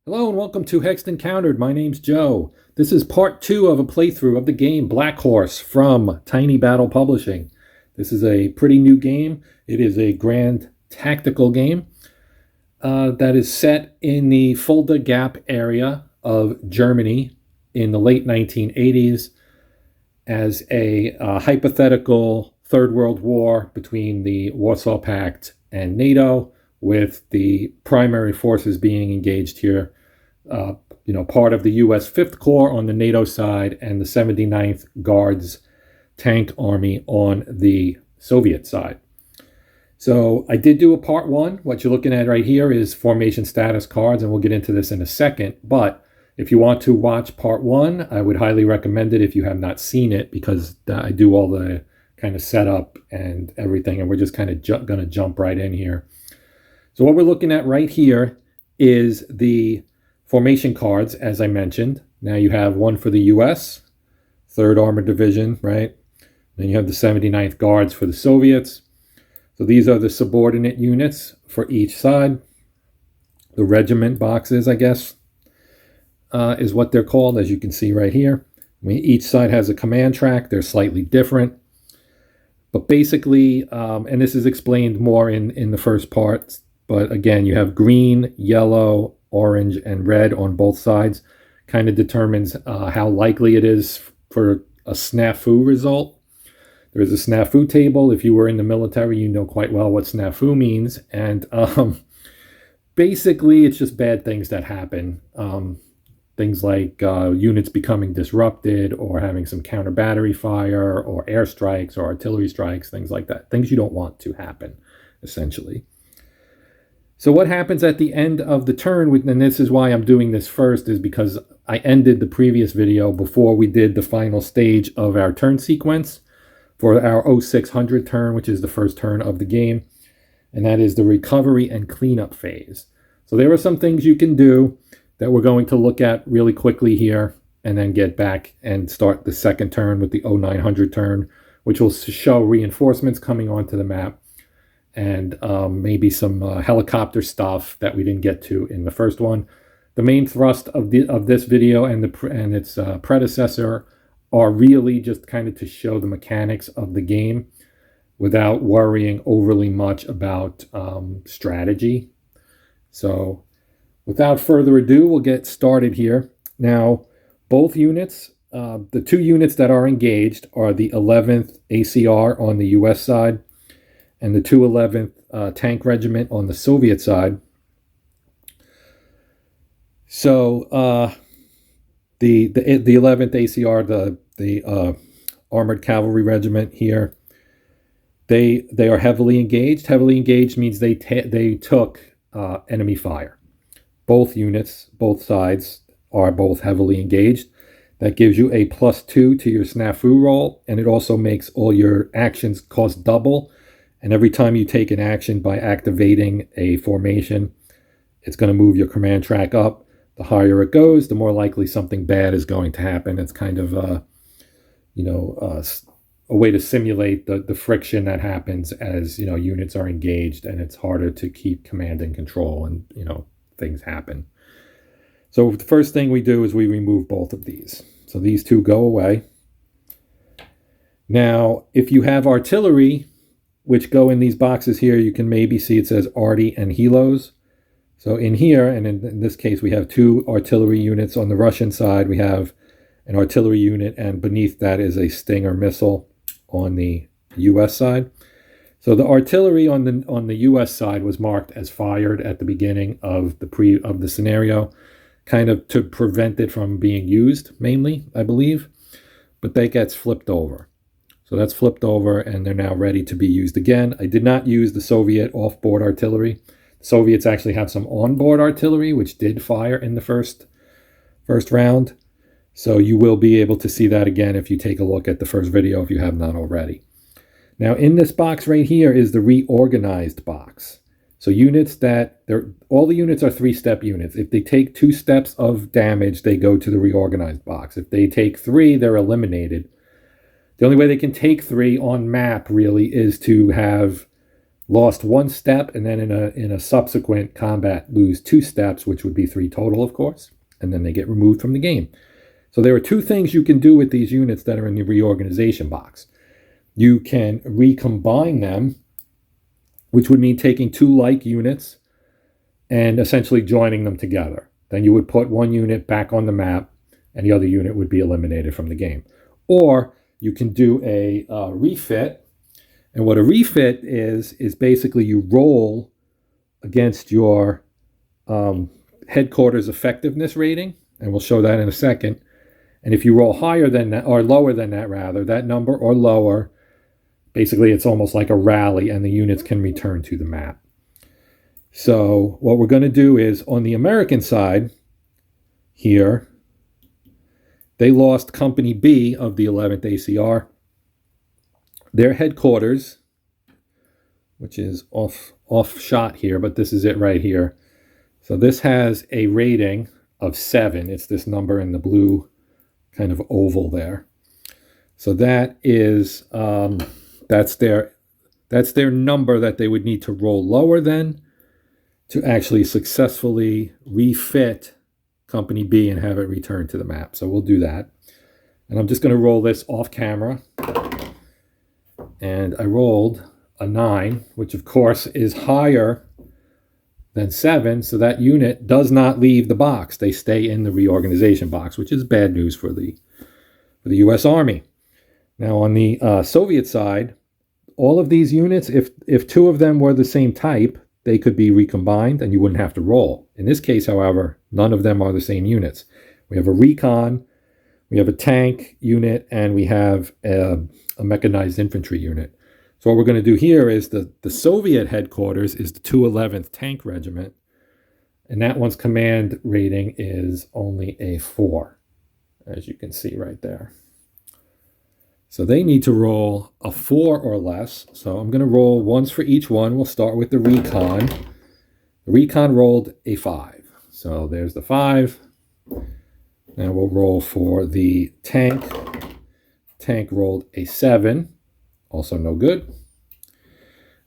Hello and welcome to Hexed Encountered. My name's Joe. This is part 2 of a playthrough of the game BlackHorse from Tiny Battle Publishing. This is a pretty new game. It is a grand tactical game that is set in the Fulda Gap area of Germany in the late 1980s as a hypothetical Third World War between the Warsaw Pact and NATO, with the primary forces being engaged here, part of the U.S. 5th Corps on the NATO side and the 79th Guards Tank Army on the Soviet side. So I did do a part 1. What you're looking at right here is formation status cards, and we'll get into this in a second. But if you want to watch part 1, I would highly recommend it if you have not seen it, because I do all the kind of setup and everything, and we're just kind of going to jump right in here. So what we're looking at right here is the formation cards, as I mentioned. Now you have one for the U.S., 3rd Armored Division, right? Then you have the 79th Guards for the Soviets. So these are the subordinate units for each side. The regiment boxes, I guess, is what they're called, as you can see right here. Each side has a command track. They're slightly different. But basically, and this is explained more in the first part, but again, you have green, yellow, orange, and red on both sides. Kind of determines how likely it is for a snafu result. There is a snafu table. If you were in the military, you know quite well what snafu means. And basically, it's just bad things that happen. Things like units becoming disrupted, or having some counter battery fire, or airstrikes, or artillery strikes, things like that. Things you don't want to happen, essentially. So what happens at the end of the turn, and this is why I'm doing this first, is because I ended the previous video before we did the final stage of our turn sequence for our 0600 turn, which is the first turn of the game, and that is the recovery and cleanup phase. So there are some things you can do that we're going to look at really quickly here, and then get back and start the second turn with the 0900 turn, which will show reinforcements coming onto the map, and maybe some helicopter stuff that we didn't get to in the first one. The main thrust of this video and its predecessor are really just kind of to show the mechanics of the game without worrying overly much about strategy. So without further ado, we'll get started here. Now, both units, the two units that are engaged are the 11th ACR on the US side and the 211th Tank Regiment on the Soviet side. So the 11th ACR, the Armored Cavalry Regiment here, they are heavily engaged. Heavily engaged means they took enemy fire. Both units, both sides, are both heavily engaged. That gives you a +2 to your snafu roll, and it also makes all your actions cost double. And every time you take an action by activating a formation, it's going to move your command track up. The higher it goes, the more likely something bad is going to happen. It's kind of a way to simulate the friction that happens as units are engaged, and it's harder to keep command and control, and things happen. So the first thing we do is we remove both of these. So these two go away. Now, if you have artillery, which go in these boxes here, you can maybe see it says Arty and Helos. So in here, and in this case, we have two artillery units. On the Russian side, we have an artillery unit, and beneath that is a Stinger missile on the US side. So the artillery on the US side was marked as fired at the beginning of the scenario, kind of to prevent it from being used, mainly, I believe. But that gets flipped over. So that's flipped over, and they're now ready to be used again. I did not use the Soviet off-board artillery. The Soviets actually have some on-board artillery, which did fire in the first round. So you will be able to see that again if you take a look at the first video, if you have not already. Now, in this box right here is the reorganized box. So all the units are 3-step units. If they take 2 steps of damage, they go to the reorganized box. If they take 3, they're eliminated. The only way they can take 3 on map, really, is to have lost 1 step, and then in a subsequent combat lose 2 steps, which would be 3 total, of course, and then they get removed from the game. So there are 2 things you can do with these units that are in the reorganization box. You can recombine them, which would mean taking 2 like units and essentially joining them together. Then you would put 1 unit back on the map, and the other unit would be eliminated from the game. Or you can do a refit. And what a refit is basically you roll against your headquarters effectiveness rating, and we'll show that in a second. And if you roll higher than that, or lower than that rather, that number or lower, basically it's almost like a rally, and the units can return to the map. So what we're going to do is, on the American side here, they lost Company B of the 11th ACR. Their headquarters, which is off shot here, but this is it right here. So this has a rating of 7. It's this number in the blue kind of oval there. So that is that's their number that they would need to roll lower than to actually successfully refit Company B and have it return to the map. So we'll do that. And I'm just going to roll this off camera. And I rolled a 9, which of course is higher than 7. So that unit does not leave the box. They stay in the reorganization box, which is bad news for the U.S. Army. Now on the Soviet side, all of these units, if 2 of them were the same type, they could be recombined and you wouldn't have to roll. In this case, however, none of them are the same units. We have a recon, we have a tank unit, and we have a mechanized infantry unit. So what we're going to do here is the Soviet headquarters is the 211th Tank Regiment, and that one's command rating is only a 4, as you can see right there. So they need to roll a 4 or less. So I'm going to roll ones for each one. We'll start with the recon. The recon rolled a 5. So there's the 5. Now we'll roll for the tank. Tank rolled a 7. Also no good.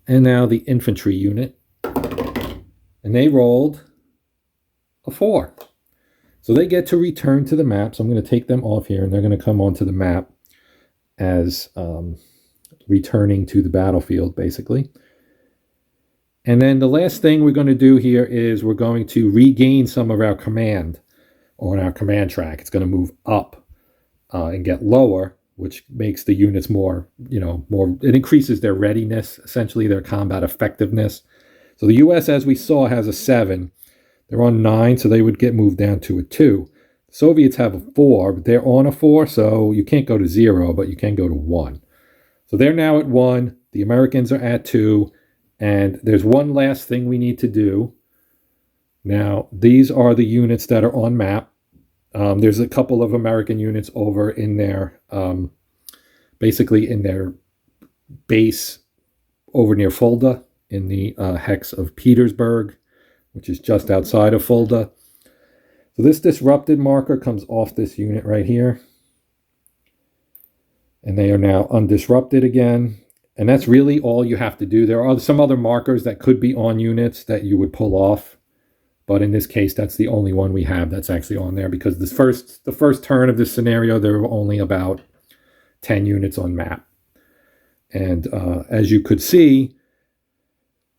And now the infantry unit. And they rolled a 4. So they get to return to the map. So I'm going to take them off here, and they're going to come onto the map as returning to the battlefield, basically. And then the last thing we're going to do here is we're going to regain some of our command on our command track. It's going to move up and get lower, which makes the units more, it increases their readiness, essentially their combat effectiveness. So the U.S., as we saw, has a 7. They're on 9, so they would get moved down to a 2. Soviets have a 4, but they're on a 4, so you can't go to 0, but you can go to 1. So they're now at 1, the Americans are at 2, and there's one last thing we need to do. Now, these are the units that are on map. There's a couple of American units over in their, basically in their base over near Fulda, in the hex of Petersburg, which is just outside of Fulda. So this disrupted marker comes off this unit right here. And they are now undisrupted again. And that's really all you have to do. There are some other markers that could be on units that you would pull off. But in this case, that's the only one we have that's actually on there, because the first turn of this scenario, there were only about 10 units on map. And as you could see,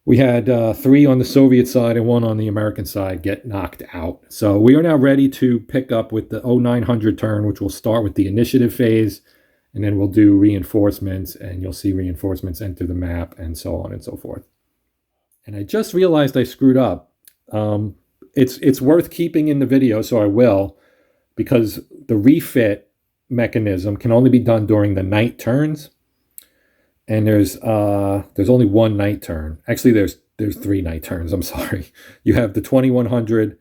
we had 3 on the Soviet side and 1 on the American side get knocked out. So we are now ready to pick up with the 0900 turn, which will start with the initiative phase, and then we'll do reinforcements, and you'll see reinforcements enter the map, and so on and so forth. And I just realized I screwed up. It's worth keeping in the video, so I will, because the refit mechanism can only be done during the night turns. And there's only 1 night turn. Actually, there's 3 night turns. I'm sorry. You have the 2100,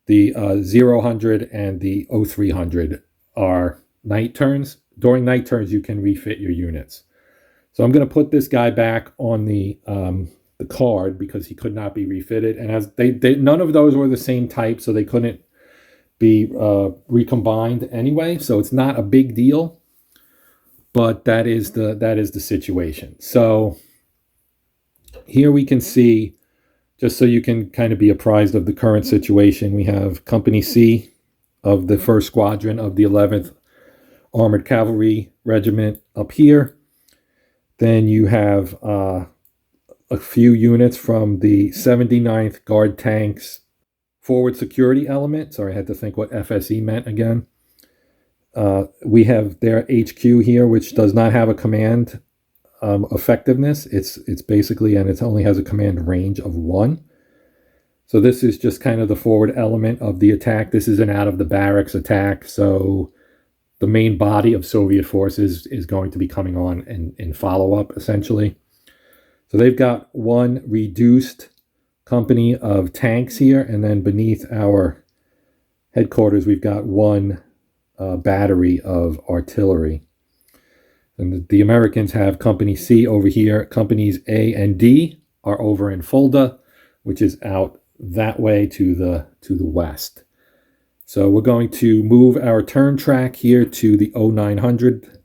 the 000, and the 0300 are night turns. During night turns, you can refit your units. So I'm going to put this guy back on the card because he could not be refitted. And as none of those were the same type, so they couldn't be recombined anyway. So it's not a big deal. But that is the situation. So here we can see, just so you can kind of be apprised of the current situation, we have Company C of the 1st Squadron of the 11th Armored Cavalry Regiment up here. Then you have a few units from the 79th Guard Tanks Forward Security Element. Sorry, I had to think what FSE meant again. We have their HQ here, which does not have a command effectiveness. It's basically, and it only has a command range of 1. So this is just kind of the forward element of the attack. This is an out of the barracks attack. So the main body of Soviet forces is going to be coming on in follow-up, essentially. So they've got one reduced company of tanks here, and then beneath our headquarters, we've got one battery of artillery. And the Americans have Company C over here. Companies A and D are over in Fulda, which is out that way to the west. So we're going to move our turn track here to the 0900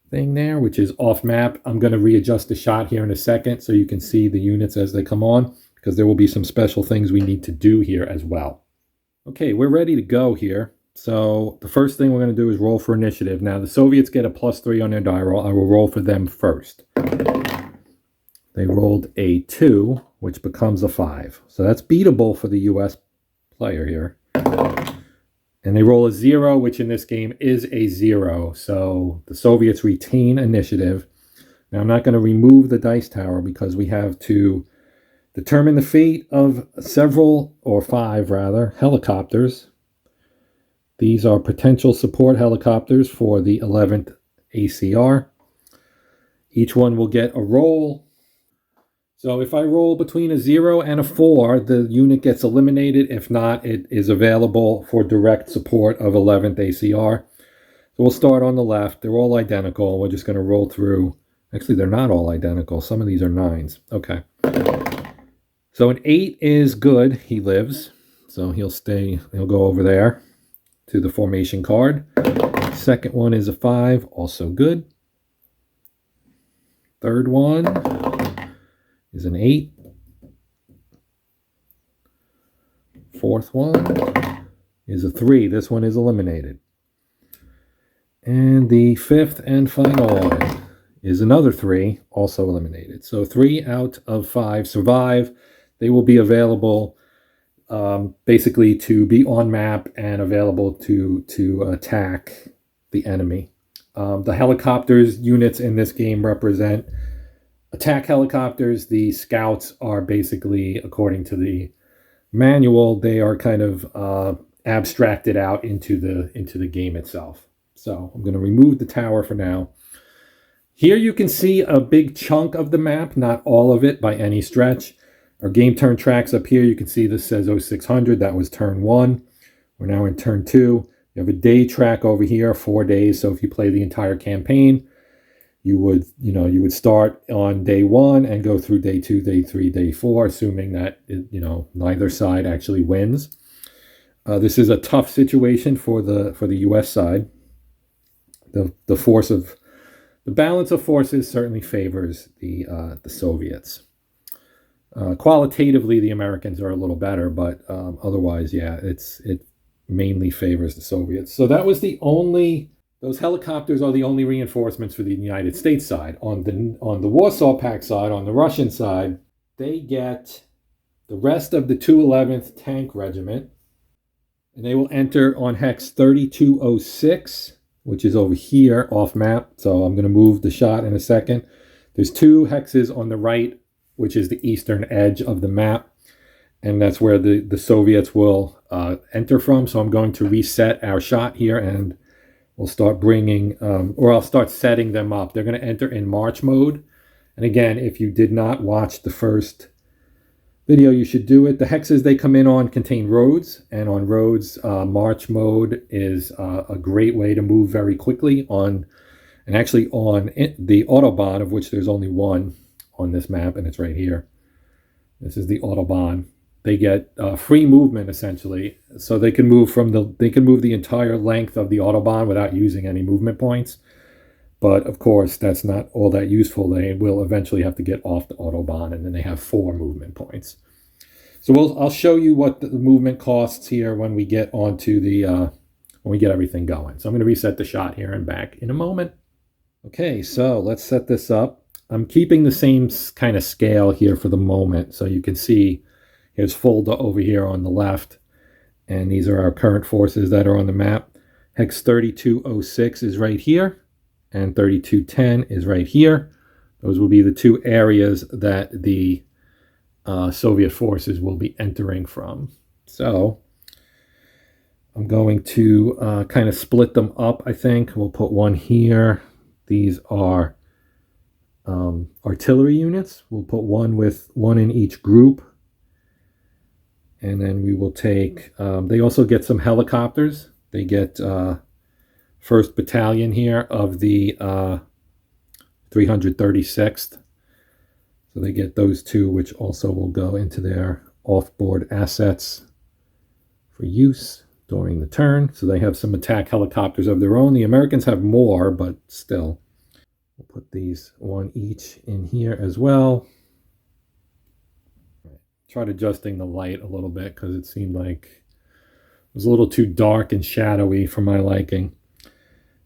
thing there, which is off map. I'm going to readjust the shot here in a second so you can see the units as they come on, because there will be some special things we need to do here as well. Okay, we're ready to go here. So the first thing we're going to do is roll for initiative. Now the Soviets get a +3 on their die roll. I will roll for them first. They rolled a 2, which becomes a 5. So that's beatable for the US player here. And they roll a 0, which in this game is a 0. So the Soviets retain initiative. Now I'm not going to remove the dice tower because we have to determine the fate of several, or 5 rather, helicopters. These are potential support helicopters for the 11th ACR. Each one will get a roll. So if I roll between a 0 and a 4, the unit gets eliminated. If not, it is available for direct support of 11th ACR. So we'll start on the left. They're all identical. We're just going to roll through. Actually, they're not all identical. Some of these are 9s. Okay. So an 8 is good. He lives. So he'll stay. He'll go over there to the formation card. Second one is a 5. Also good. Third one is an 8. Fourth one is a 3. This one is eliminated. And the 5th and final one is another 3, also eliminated. So 3 out of 5 survive. They will be available basically to be on map and available to attack the enemy. The helicopters units in this game represent attack helicopters. The scouts are basically, according to the manual, they are kind of abstracted out into the game itself. So I'm going to remove the tower for now. Here you can see a big chunk of the map, not all of it by any stretch. Our game turn tracks up here. You can see this says 0600. That was turn 1. We're now in turn 2. You have a day track over here, 4 days. So if you play the entire campaign, you would start on day 1 and go through day 2, day 3, day 4, assuming that neither side actually wins. This is a tough situation for the U.S. side. The balance of forces certainly favors the Soviets. Qualitatively, the Americans are a little better, but otherwise, yeah, it mainly favors the Soviets. So that was those helicopters are the only reinforcements for the United States side. On the Warsaw Pact side, on the Russian side, they get the rest of the 211th Tank Regiment, and they will enter on hex 3206, which is over here off map. So I'm going to move the shot in a second. There's 2 hexes on the right, which is the eastern edge of the map, and that's where the Soviets will enter from. So I'm going to reset our shot here, and we'll start bringing, or I'll start setting them up. They're going to enter in march mode. And again, if you did not watch the first video, you should do it. The hexes they come in on contain roads, and on roads, march mode is a great way to move very quickly on, and actually on the Autobahn, of which there's only one on this map, and it's right here. This is the Autobahn. They get free movement essentially, so they can move the entire length of the Autobahn without using any movement points. But of course, that's not all that useful. They will eventually have to get off the Autobahn, and then they have 4 movement points. So I'll show you what the movement costs here when we get onto the when we get everything going. So I'm going to reset the shot here and back in a moment. Okay, so let's set this up. I'm keeping the same kind of scale here for the moment, so you can see here's Fulda over here on the left, and these are our current forces that are on the map. Hex 3206 is right here, and 3210 is right here. Those will be the 2 areas that the Soviet forces will be entering from. So I'm going to kind of split them up, I think. We'll put one here. These are artillery units. We'll put one in each group. And then we will take, they also get some helicopters. They get 1st Battalion here of the 336th. So they get those 2, which also will go into their off-board assets for use during the turn. So they have some attack helicopters of their own. The Americans have more, but still. We'll put these 1 each in here as well. Tried adjusting the light a little bit because it seemed like it was a little too dark and shadowy for my liking.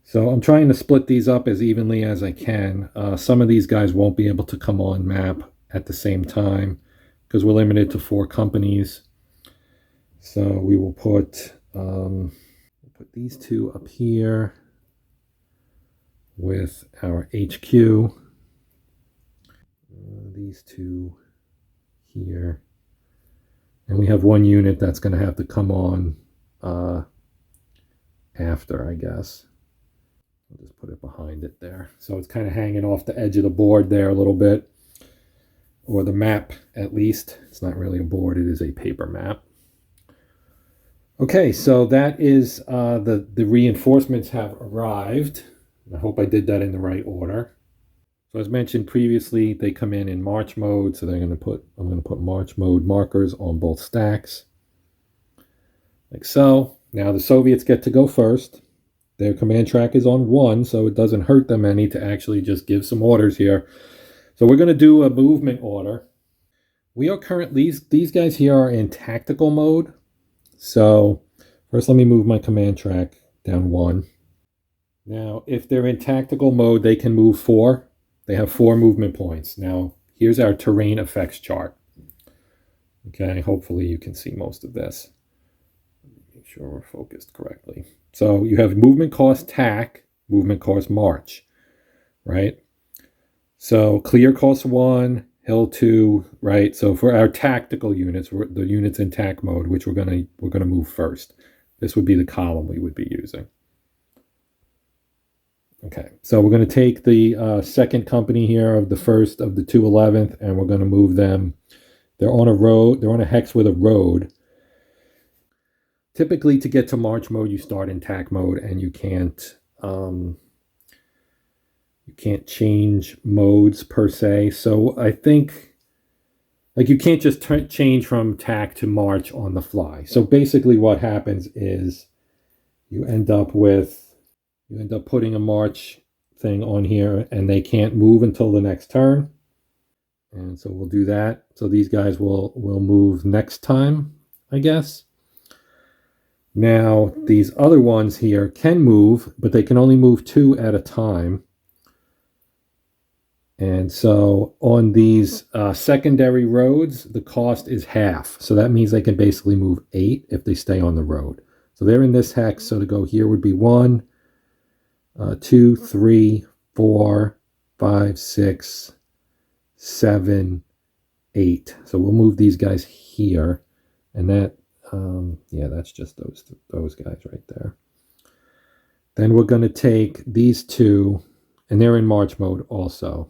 So I'm trying to split these up as evenly as I can. Some of these guys won't be able to come on map at the same time because we're limited to 4 companies. So we will put these 2 up here with our HQ. These 2 here. And we have 1 unit that's going to have to come on after, I guess. I'll just put it behind it there. So it's kind of hanging off the edge of the board there a little bit. Or the map, at least. It's not really a board, it is a paper map. Okay, so that is the reinforcements have arrived. I hope I did that in the right order. So as mentioned previously, they come in march mode. So I'm going to put march mode markers on both stacks. Like so. Now the Soviets get to go first. Their command track is on 1, so it doesn't hurt them any to actually just give some orders here. So we're going to do a movement order. We are currently, these guys here are in tactical mode. So first let me move my command track down 1. Now, if they're in tactical mode, they can move 4. They have 4 movement points. Now, here's our terrain effects chart. Okay, hopefully you can see most of this. Make sure we're focused correctly. So you have movement cost tack, movement cost march, right? So clear cost 1, hill 2, right? So for our tactical units, the units in tac mode, which we're gonna move first. This would be the column we would be using. Okay, so we're going to take the 2nd company here of the 1st of the 211th, and we're going to move them. They're on a road. They're on a hex with a road. Typically, to get to march mode, you start in tac mode, and you can't change modes per se. So I think, like, you can't just change from tac to march on the fly. So basically, what happens is you end up putting a march thing on here, and they can't move until the next turn. And so we'll do that. So these guys will move next time, I guess. Now, these other ones here can move, but they can only move 2 at a time. And so on these secondary roads, the cost is half. So that means they can basically move 8 if they stay on the road. So they're in this hex. So to go here would be 1, 2, 3, 4, 5, 6, 7, 8. So we'll move these guys here. And that, yeah, that's just those guys right there. Then we're going to take these 2, and they're in march mode also.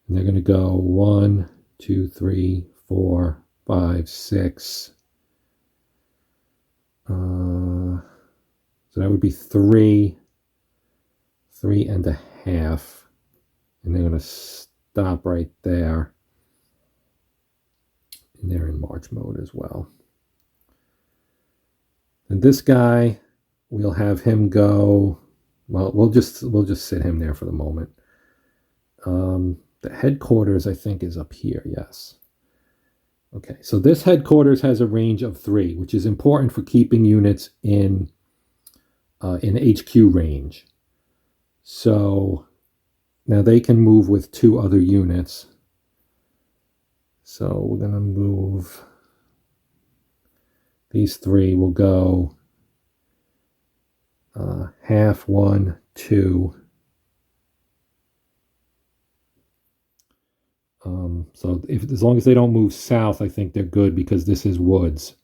And they're going to go 1, 2, 3, 4, 5, 6. So that would be 3 and a half. And they're going to stop right there. And they're in march mode as well. And this guy, we'll have him go Well, we'll just sit him there for the moment. The headquarters, I think, is up here. Yes. Okay, so this headquarters has a range of 3, which is important for keeping units in HQ range. So now they can move with 2 other units. So we're going to move these 3. Will go half, 1, 2. So as long as they don't move south, I think they're good because this is woods.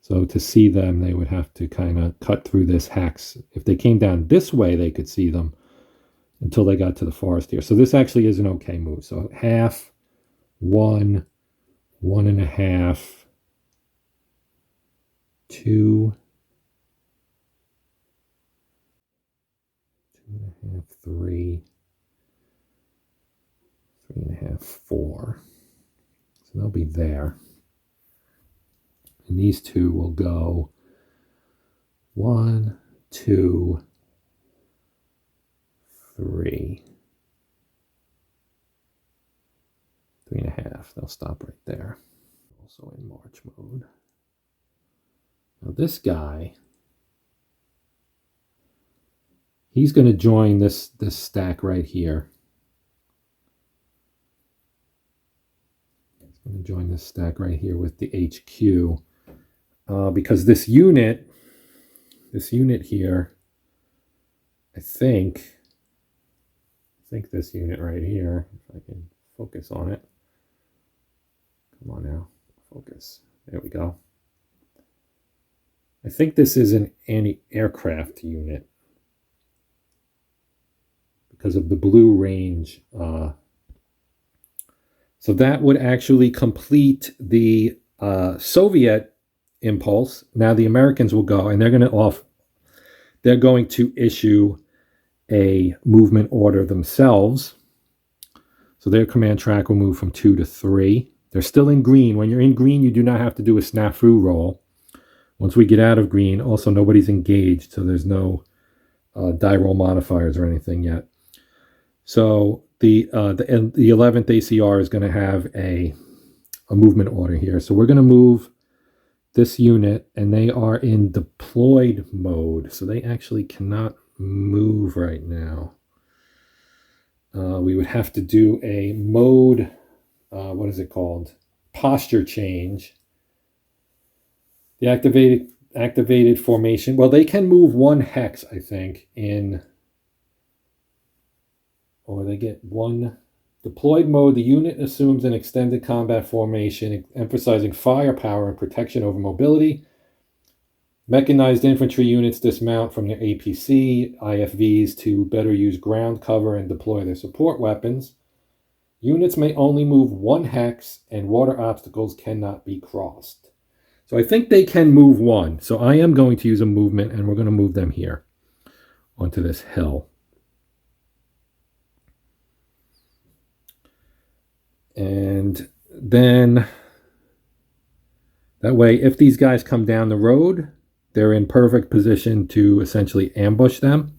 So to see them, they would have to kind of cut through this hex. If they came down this way, they could see them until they got to the forest here. So this actually is an okay move. So half, 1, 1.5, 2, 2.5, 3, 3.5, 4. So they'll be there. And these 2 will go 1, 2, 3, 3.5. They'll stop right there. Also in march mode. Now this guy, he's going to join this stack right here. He's going to join this stack right here with the HQ. Because this unit here, I think this unit right here, if I can focus on it. Come on now, focus. There we go. I think this is an anti-aircraft unit because of the blue range. So that would actually complete the Soviet impulse. Now the Americans will go, and they're going to issue a movement order themselves. So their command track will move from 2 to 3. They're still in green. When you're in green, you do not have to do a snafu roll. Once we get out of green, also nobody's engaged, so there's no die roll modifiers or anything yet. So the 11th ACR is going to have a movement order here. So we're going to move this unit, and they are in deployed mode, so they actually cannot move right now. We would have to do a mode, what is it called? Posture change. The activated formation. Well, they can move 1 hex, I think, or they get 1 deployed mode. The unit assumes an extended combat formation, emphasizing firepower and protection over mobility. Mechanized infantry units dismount from their APC, IFVs to better use ground cover and deploy their support weapons. Units may only move 1 hex, and water obstacles cannot be crossed. So I think they can move 1. So I am going to use a movement, and we're going to move them here onto this hill. And then that way, if these guys come down the road, they're in perfect position to essentially ambush them.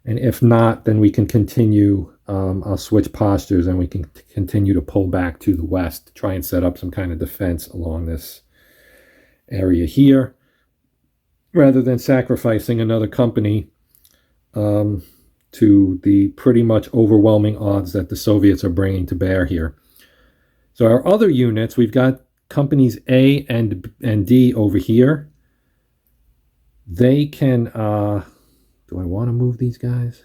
And if not, then we can continue. I'll switch postures and we can continue to pull back to the west, try and set up some kind of defense along this area here, rather than sacrificing another company to the pretty much overwhelming odds that the Soviets are bringing to bear here. So our other units, we've got companies A and D over here. They can, do I want to move these guys?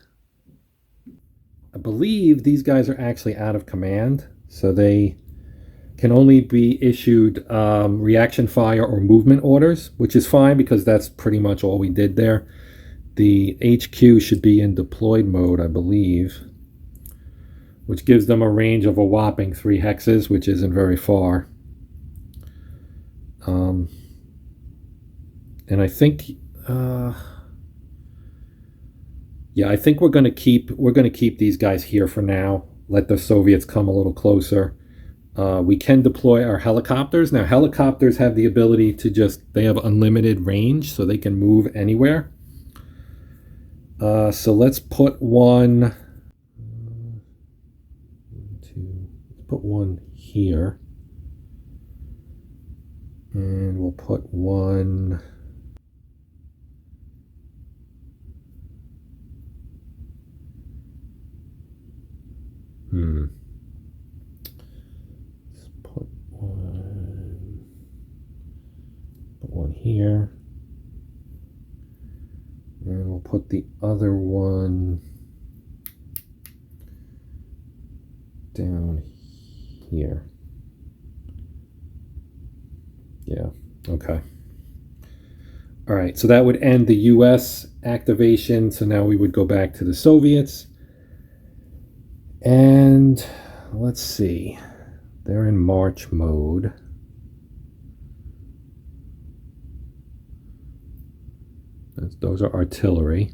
I believe these guys are actually out of command, so they can only be issued reaction fire or movement orders, which is fine because that's pretty much all we did there. The HQ should be in deployed mode, I believe, which gives them a range of a whopping 3 hexes, which isn't very far. And I think, yeah, I think we're going to keep these guys here for now. Let the Soviets come a little closer. We can deploy our helicopters. Now, helicopters have the ability to they have unlimited range, so they can move anywhere. So let's put one, put one here. And we'll put one let's put one here. And we'll put the other one down here. Yeah, okay. All right, so that would end the US activation. So now we would go back to the Soviets. And let's see, they're in March mode. Those are artillery.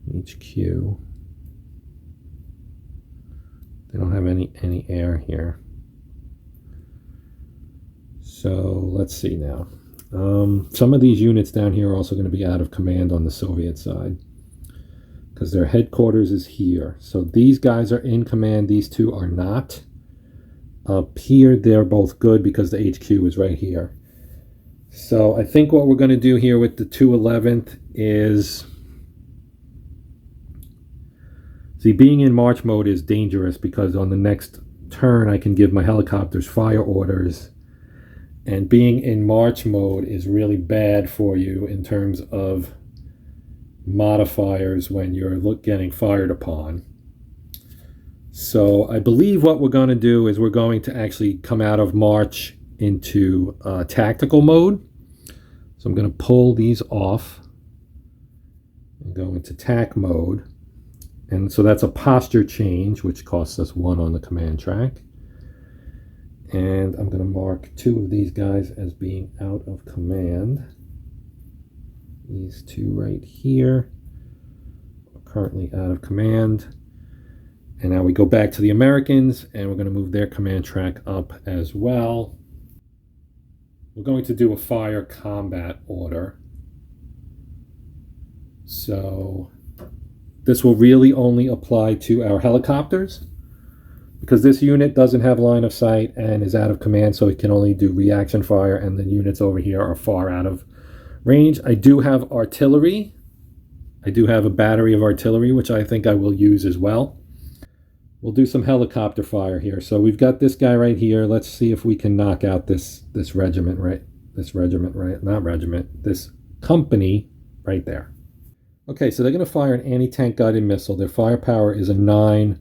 HQ. They don't have any air here. So let's see now. Some of these units down here are also going to be out of command on the Soviet side because their headquarters is here. So these guys are in command. These two are not. Up here, they're both good because the HQ is right here. So I think what we're going to do here with the 211th is... See, being in March mode is dangerous because on the next turn I can give my helicopters fire orders. And being in March mode is really bad for you in terms of modifiers when you're getting fired upon. So I believe what we're going to do is we're going to actually come out of March into tactical mode. So I'm going to pull these off and go into TAC mode. And so that's a posture change, which costs us 1 on the command track. And I'm going to mark 2 of these guys as being out of command. These 2 right here are currently out of command. And now we go back to the Americans, and we're going to move their command track up as well. We're going to do a fire combat order. So this will really only apply to our helicopters because this unit doesn't have line of sight and is out of command, so it can only do reaction fire, and the units over here are far out of range. I do have artillery. I do have a battery of artillery, which I think I will use as well. We'll do some helicopter fire here. So we've got this guy right here. Let's see if we can knock out this regiment, right? This company right there. Okay, so they're going to fire an anti-tank guided missile. Their firepower is a 9.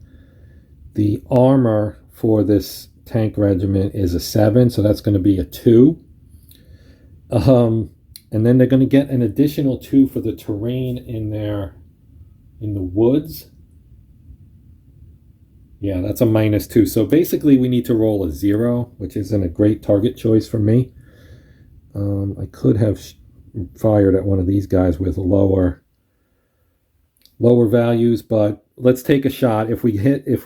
The armor for this tank regiment is a 7, so that's going to be a 2. And then they're going to get an additional 2 for the terrain in the woods. Yeah, that's a -2. So basically we need to roll a 0, which isn't a great target choice for me. I could have fired at one of these guys with lower values, but let's take a shot. If we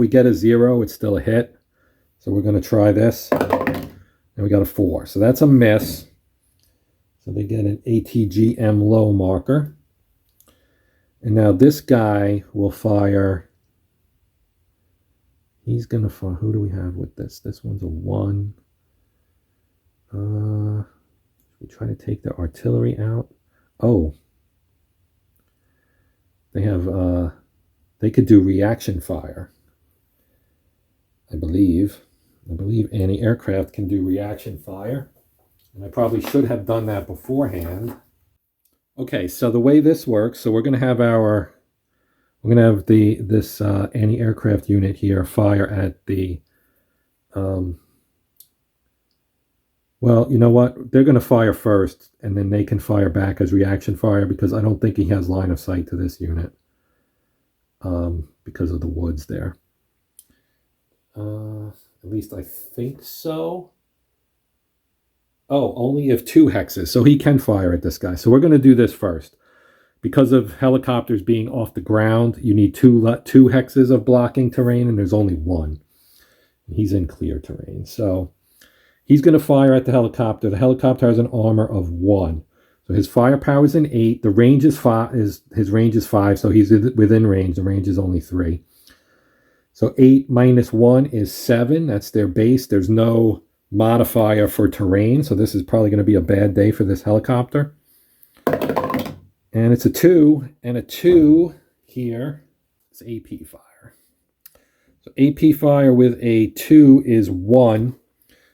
get a 0, it's still a hit. So we're going to try this. And we got a 4. So that's a miss. So they get an ATGM low marker. And now this guy will fire. He's going to fire. Who do we have with this? This one's a 1. We try to take the artillery out. Oh. They have, they could do reaction fire. I believe anti-aircraft can do reaction fire. And I probably should have done that beforehand. Okay, so the way this works, so we're going to have this anti-aircraft unit here fire at the, well, you know what? They're going to fire first, and then they can fire back as reaction fire because I don't think he has line of sight to this unit because of the woods there. At least I think so. Oh, only if 2 hexes. So he can fire at this guy. So we're going to do this first. Because of helicopters being off the ground, you need 2 hexes of blocking terrain, and there's only 1. He's in clear terrain. So he's going to fire at the helicopter. The helicopter has an armor of 1. So his firepower is an 8. The range is 5. His range is 5, so he's within range. The range is only 3. So 8 minus 1 is 7. That's their base. There's no modifier for terrain, so this is probably going to be a bad day for this helicopter. And it's a 2, and a 2 here is AP fire. So AP fire with a 2 is 1.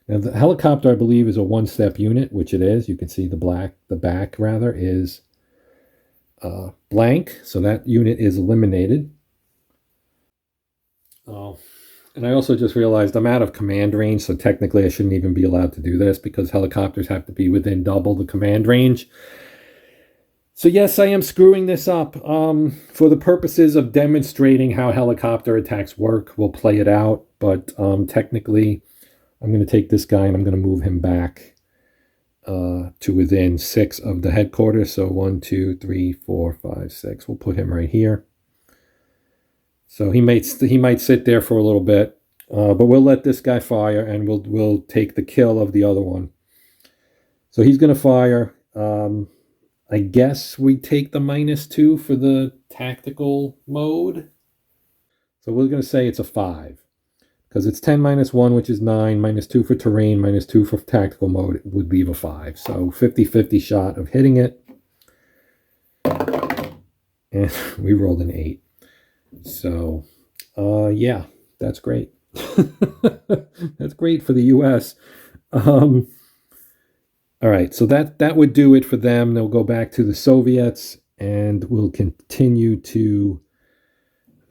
Now the helicopter, I believe, is a one-step unit, which it is. You can see the back rather is blank, so that unit is eliminated. Oh, and I also just realized I'm out of command range, so technically I shouldn't even be allowed to do this because helicopters have to be within double the command range. So yes, I am screwing this up. For the purposes of demonstrating how helicopter attacks work, we'll play it out, but technically I'm going to take this guy and I'm going to move him back to within 6 of the headquarters. So 1, 2, 3, 4, 5, 6. We'll put him right here. So he might sit there for a little bit, but we'll let this guy fire, and we'll take the kill of the other one. So he's going to fire. I guess we take the -2 for the tactical mode. So we're going to say it's a 5 because it's 10 minus 1, which is 9, -2 for terrain, -2 for tactical mode. It would leave a 5. So 50-50 shot of hitting it. And we rolled an 8. So, yeah, that's great. That's great for the U.S. All right, so that would do it for them. They'll go back to the Soviets, and we'll continue to,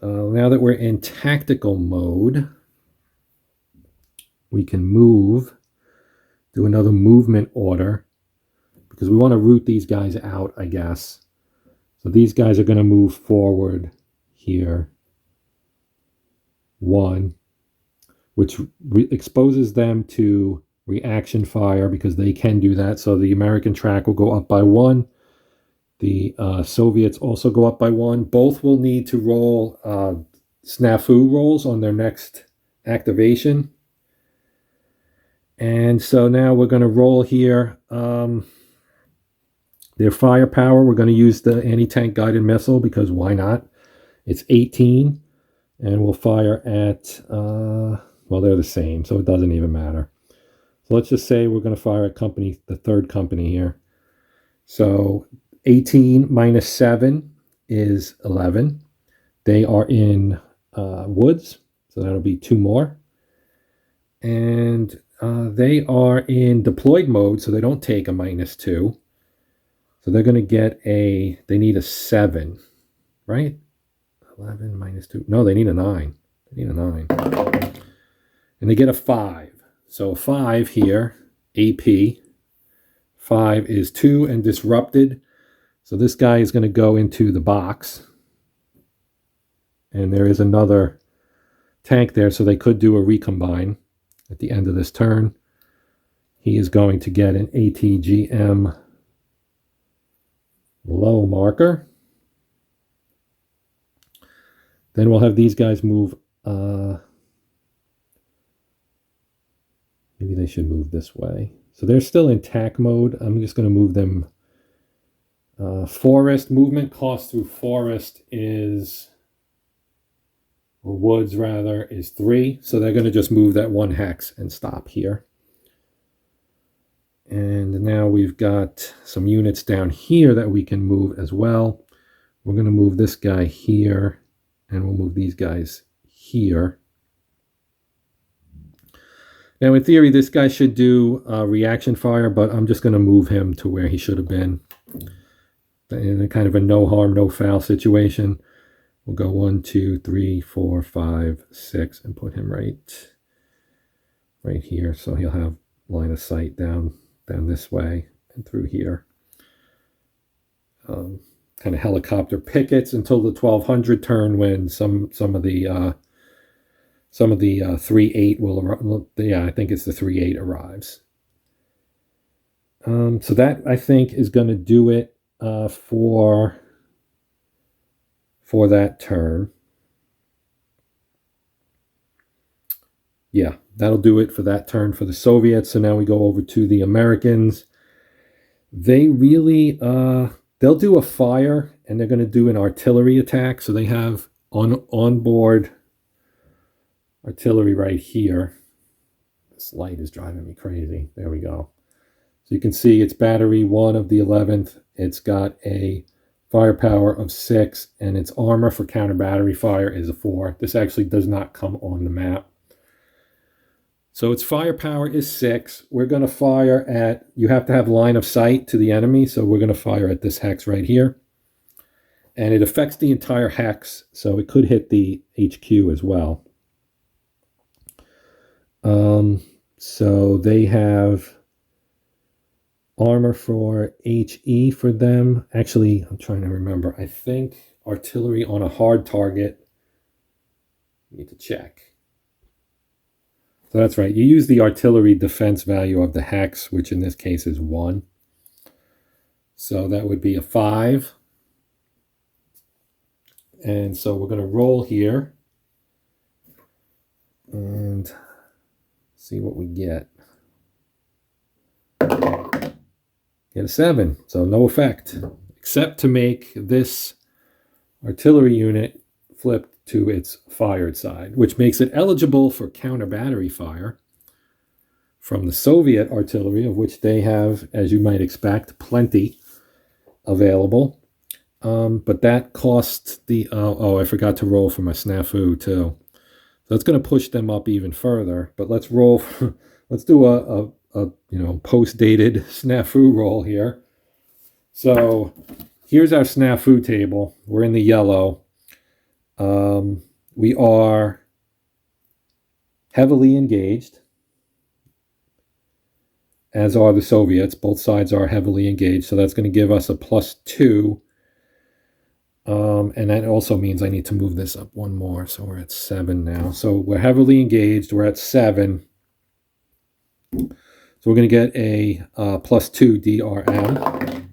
now that we're in tactical mode, we can do another movement order, because we want to root these guys out, I guess. So these guys are going to move forward here, 1, which exposes them to reaction fire because they can do that. So the American track will go up by 1. The Soviets also go up by 1. Both will need to roll snafu rolls on their next activation. And so now we're going to roll here. Their firepower, we're going to use the anti-tank guided missile because why not? It's 18, and we'll fire at, well, they're the same, so it doesn't even matter. So let's just say we're going to fire at the third company here. So 18 minus 7 is 11. They are in woods, so that'll be 2 more. And they are in deployed mode, so they don't take a -2. So they're going to get they need a 7, right? 11 minus 2. No, they need a 9. They need a 9. And they get a 5. So 5 here, AP. 5 is 2 and disrupted. So this guy is going to go into the box. And there is another tank there, so they could do a recombine at the end of this turn. He is going to get an ATGM low marker. Then we'll have these guys move. Maybe they should move this way. So they're still in tack mode. I'm just going to move them. Forest movement cost through forest is, or woods rather, is 3. So they're going to just move that 1 hex and stop here. And now we've got some units down here that we can move as well. We're going to move this guy here, and we'll move these guys here. Now, in theory, this guy should do reaction fire, but I'm just going to move him to where he should have been in a kind of a no harm, no foul situation. We'll go 1, 2, 3, 4, 5, 6, and put him right here. So he'll have line of sight down this way and through here. Kind of helicopter pickets until the 1200 turn, when some of the 3-8 will arrive. Yeah, I think it's the 3-8 arrives. So that, I think, is going to do it for that turn. Yeah, that'll do it for that turn for the Soviets. So now we go over to the Americans. They really, they'll do a fire and they're going to do an artillery attack. So they have onboard artillery right here. This light is driving me crazy. There we go. So you can see it's battery 1 of the 11th. It's got a firepower of 6, and its armor for counter battery fire is a 4. This actually does not come on the map. So its firepower is 6. We're going to fire at, you have to have line of sight to the enemy, so we're going to fire at this hex right here. And it affects the entire hex, so it could hit the HQ as well. So they have armor for HE for them. Actually, I'm trying to remember. I think artillery on a hard target. Need to check. So that's right. You use the artillery defense value of the hex, which in this case is 1. So that would be a 5. And so we're going to roll here and see what we get. Get a 7, so no effect, except to make this artillery unit flip to its fired side, which makes it eligible for counter battery fire from the Soviet artillery, of which they have, as you might expect, plenty available. But that costs the, I forgot to roll for my snafu too. So that's going to push them up even further, but let's roll, let's do a post-dated snafu roll here. So here's our snafu table. We're in the yellow. We are heavily engaged, as are the Soviets. Both sides are heavily engaged, so that's going to give us a +2. And that also means I need to move this up 1 more, so we're at 7 now. So we're heavily engaged. We're at 7. So we're going to get a +2 DRM.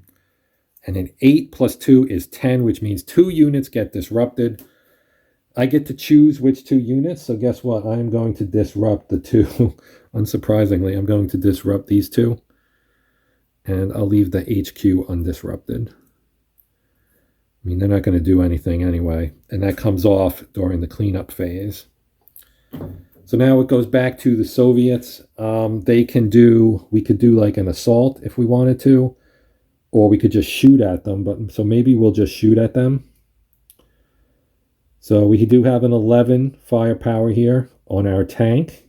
And an 8 + 2 is 10, which means 2 units get disrupted. I get to choose which 2 units, so guess what? I'm going to disrupt the 2. Unsurprisingly, I'm going to disrupt these 2. And I'll leave the HQ undisrupted. I mean, they're not going to do anything anyway. And that comes off during the cleanup phase. So now it goes back to the Soviets. We could do like an assault if we wanted to, or we could just shoot at them. So maybe we'll just shoot at them. So we do have an 11 firepower here on our tank.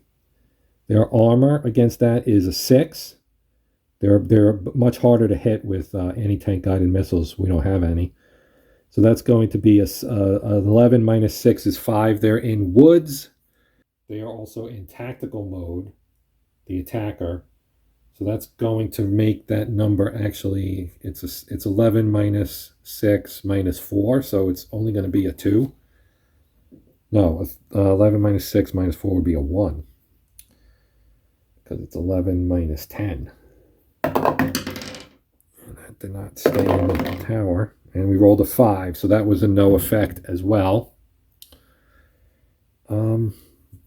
Their armor against that is a 6. They're much harder to hit with anti-tank guided missiles. We don't have any. So that's going to be a 11 minus 6 is 5. They're in woods. They are also in tactical mode, the attacker. So that's going to make that number actually, it's 11 minus 6 minus 4. So it's only going to be a 2. No, 11 minus 6 minus 4 would be a 1. Because it's 11 minus 10. And that did not stay in the tower. And we rolled a 5, so that was a no effect as well.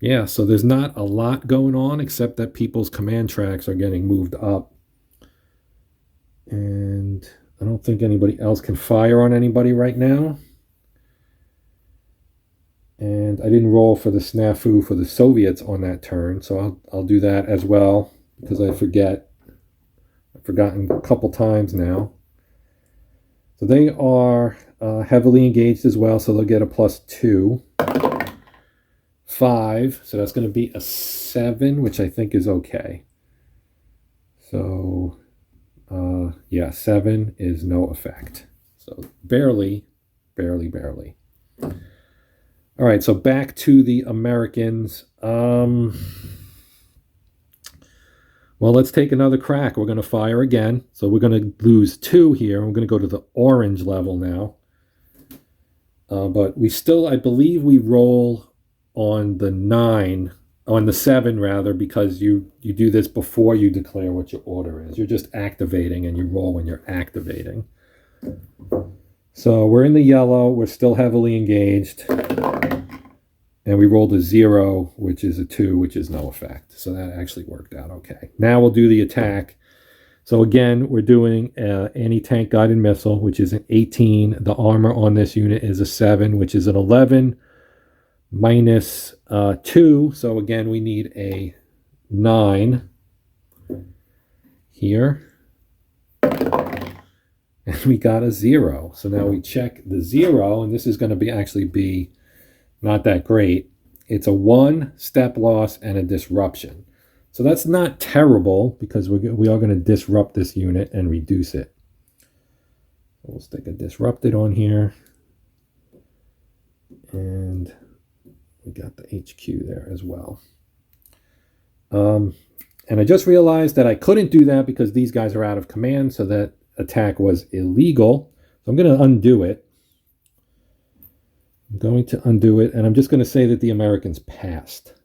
Yeah, so there's not a lot going on except that people's command tracks are getting moved up. And I don't think anybody else can fire on anybody right now. And I didn't roll for the snafu for the Soviets on that turn, so I'll do that as well because I forget. I've forgotten a couple times now. So they are heavily engaged as well, so they'll get a +2. 5, so that's going to be a 7, which I think is okay. So, yeah, 7 is no effect. So barely. All right, so back to the Americans. Well, let's take another crack. We're going to fire again. So we're going to lose 2 here. We're going to go to the orange level now. But we still, I believe we roll on the 7 rather, because you do this before you declare what your order is. You're just activating and you roll when you're activating. So we're in the yellow. We're still heavily engaged. And we rolled a 0, which is a 2, which is no effect. So that actually worked out okay. Now we'll do the attack. So again, we're doing anti-tank guided missile, which is an 18. The armor on this unit is a 7, which is an 11 minus 2. So again, we need a 9 here. And we got a 0. So now we check the 0, and this is going to actually be not that great. It's a 1 step loss and a disruption. So that's not terrible because we are going to disrupt this unit and reduce it. We'll stick a disrupted on here. And we got the HQ there as well. And I just realized that I couldn't do that because these guys are out of command, so that attack was illegal. So I'm going to undo it. I'm going to undo it, and I'm just going to say that the Americans passed.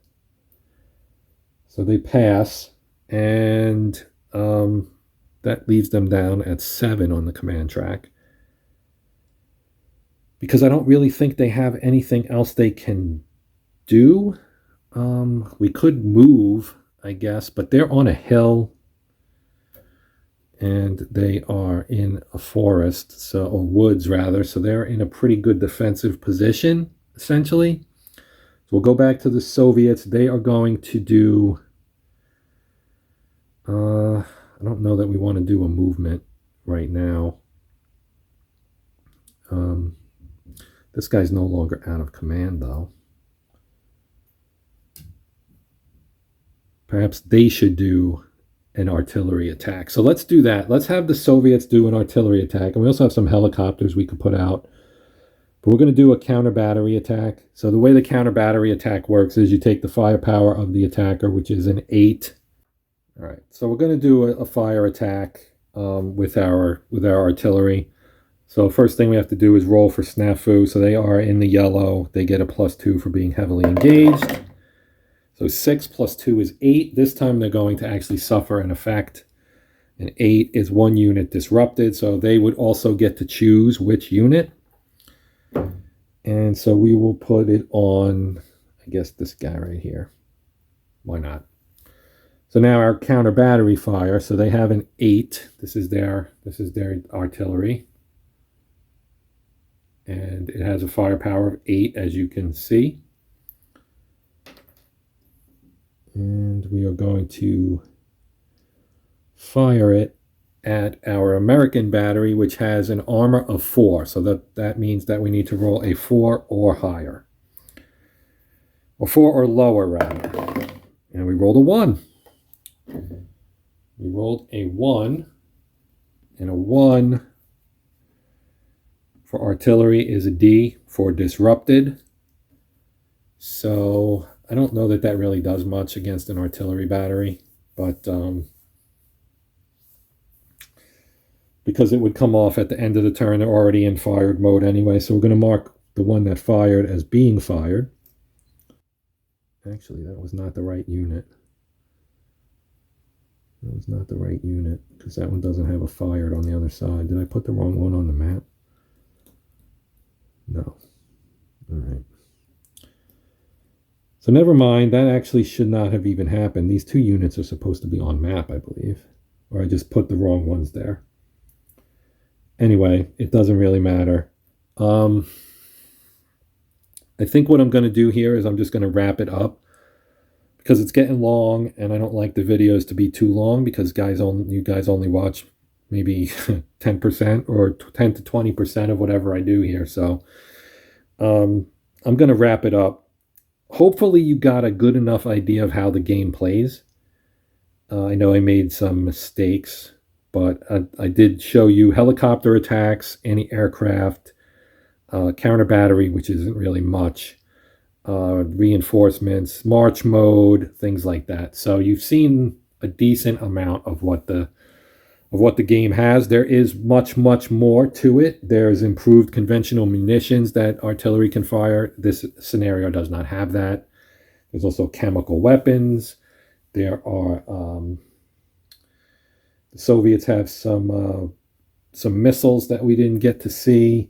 So they pass, and that leaves them down at 7 on the command track. Because I don't really think they have anything else they can do. We could move, I guess, but they're on a hill. And they are in a forest, or woods rather, so they're in a pretty good defensive position, essentially. So we'll go back to the Soviets. They are going to do, I don't know that we want to do a movement right now. This guy's no longer out of command, though. Perhaps they should do an artillery attack. So let's do that. Let's have the Soviets do an artillery attack. And we also have some helicopters we could put out. But we're going to do a counter battery attack. So the way the counter battery attack works is you take the firepower of the attacker, which is an 8. All right. So we're going to do a fire attack with our artillery. So first thing we have to do is roll for snafu. So they are in the yellow. They get a +2 for being heavily engaged. So 6 plus 2 is 8. This time they're going to actually suffer an effect. And 8 is 1 unit disrupted. So they would also get to choose which unit. And so we will put it on, I guess, this guy right here. Why not? So now our counter battery fire. So they have an 8. This is their artillery. And it has a firepower of 8, as you can see. And we are going to fire it at our American battery, which has an armor of 4. So that means that we need to roll a 4 or higher. Or 4 or lower, rather. And we rolled a 1. We rolled a 1. And a 1 for artillery is a D for disrupted. So I don't know that that really does much against an artillery battery, but because it would come off at the end of the turn, they're already in fired mode anyway, so we're going to mark the one that fired as being fired. Actually, that was not the right unit. That was not the right unit, because that one doesn't have a fired on the other side. Did I put the wrong one on the map? No. All right. So never mind, that actually should not have even happened. These 2 units are supposed to be on map, I believe. Or I just put the wrong ones there. Anyway, it doesn't really matter. I think what I'm going to do here is I'm just going to wrap it up. Because it's getting long, and I don't like the videos to be too long, because you guys only watch maybe 10% or 10 to 20% of whatever I do here. So I'm going to wrap it up. Hopefully you got a good enough idea of how the game plays. I know I made some mistakes, but I did show you helicopter attacks, anti-aircraft, counter battery, which isn't really much, reinforcements, march mode, things like that. So you've seen a decent amount of what the game has. There is much more to it. There's improved conventional munitions that artillery can fire. This scenario does not have that. There's also chemical weapons. There are the Soviets have some missiles that we didn't get to see.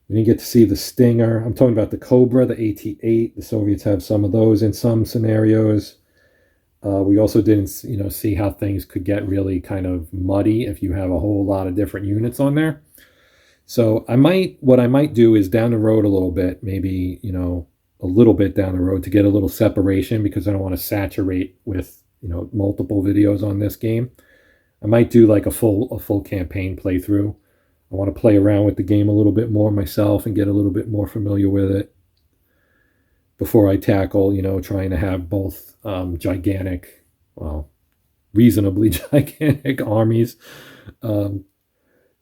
We didn't get to see the Stinger. I'm talking about the Cobra, the AT-8. The Soviets have some of those in some scenarios. We also didn't, see how things could get really kind of muddy if you have a whole lot of different units on there. So what I might do is down the road a little bit, maybe, a little bit down the road to get a little separation because I don't want to saturate with, multiple videos on this game. I might do like a full campaign playthrough. I want to play around with the game a little bit more myself and get a little bit more familiar with it before I tackle, trying to have both gigantic, well, reasonably gigantic armies, um,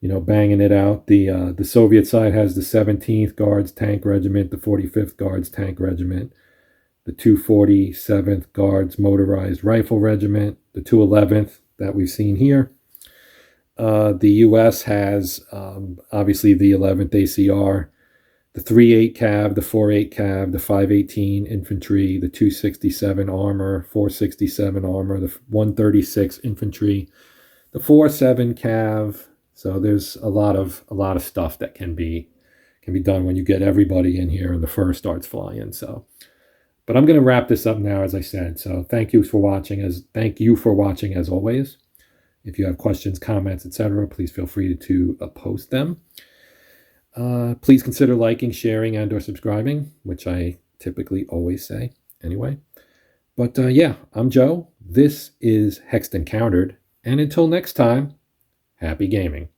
banging it out. The Soviet side has the 17th Guards Tank Regiment, the 45th Guards Tank Regiment, the 247th Guards Motorized Rifle Regiment, the 211th that we've seen here. The U.S. has obviously the 11th ACR, the 3/8 Cav, the 4/8 Cav, the 518 Infantry, the 267 Armor, 467 Armor, the 136 Infantry, the 4/7 Cav. So there's a lot of stuff that can be done when you get everybody in here and the fur starts flying. So, but I'm going to wrap this up now, as I said. So thank you for watching. As always. If you have questions, comments, etc., please feel free to post them. Please consider liking, sharing, and or subscribing, which I typically always say anyway. But yeah, I'm Joe. This is Hexed Encountered. And until next time, happy gaming.